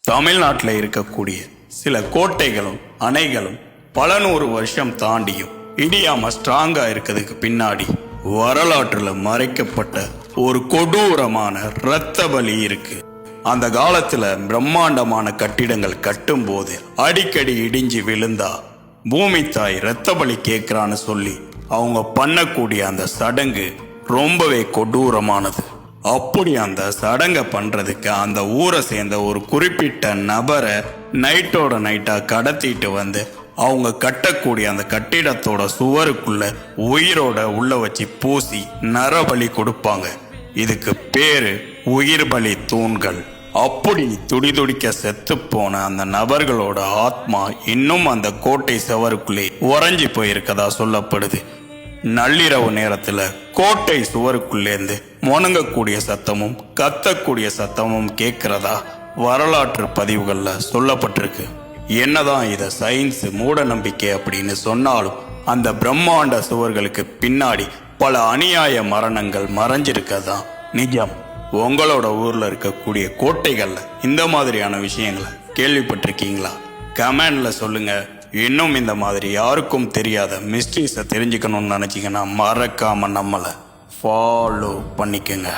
தமிழ்நாட்டில் இருக்கக்கூடிய சில கோட்டைகளும் அணைகளும் பல நூறு வருஷம் தாண்டியும் இடியாம ஸ்ட்ராங்கா இருக்கிறதுக்கு பின்னாடி வரலாற்றுல மறைக்கப்பட்ட ஒரு கொடூரமான இரத்த பலி இருக்கு. அந்த காலத்துல பிரம்மாண்டமான கட்டிடங்கள் கட்டும் போது அடிக்கடி இடிஞ்சு விழுந்தா பூமி தாய் இரத்த பலி கேட்கிறான்னு சொல்லி அவங்க பண்ணக்கூடிய அந்த சடங்கு ரொம்பவே கொடூரமானது. அப்படி அந்த சடங்கை பண்றதுக்கு அந்த ஊரை சேர்ந்த ஒரு குறிப்பிட்ட நபரை நைட்டோட நைட்டா கடத்திட்டு வந்து அவங்க கட்டக்கூடிய அந்த கட்டிடத்தோட சுவருக்குள்ள உயிரோட உள்ள வச்சு பூசி நரபலி கொடுப்பாங்க. இதுக்கு பேரு உயிர் பலி தூண்கள். அப்படி துடிதுடிக்க செத்து போன அந்த நபர்களோட ஆத்மா இன்னும் அந்த கோட்டை சுவருக்குள்ளே உறைஞ்சி போயிருக்கதா சொல்லப்படுது. நள்ளிரவு நேரத்துல கோட்டை சுவருக்குள்ளேருந்து முணங்கக்கூடிய சத்தமும் கத்தக்கூடிய சத்தமும் கேட்கிறதா வரலாற்று பதிவுகள்ல சொல்லப்பட்டிருக்கு. என்னதான் இத சயின்ஸ் மூட நம்பிக்கை அப்படின்னு சொன்னாலும் அந்த பிரம்மாண்ட சுவர்களுக்கு பின்னாடி பல அநியாய மரணங்கள் மறைஞ்சிருக்கதான் நிஜம். உங்களோட ஊர்ல இருக்கக்கூடிய கோட்டைகள்ல இந்த மாதிரியான விஷயங்களை கேள்விப்பட்டிருக்கீங்களா? கமெண்ட்ல சொல்லுங்க. இன்னும் இந்த மாதிரி யாருக்கும் தெரியாத மிஸ்ட்ரீஸை தெரிஞ்சுக்கணும்னு நினைச்சீங்கன்னா மறக்காம நம்மளை ஃபாலோ பண்ணிக்கோங்க.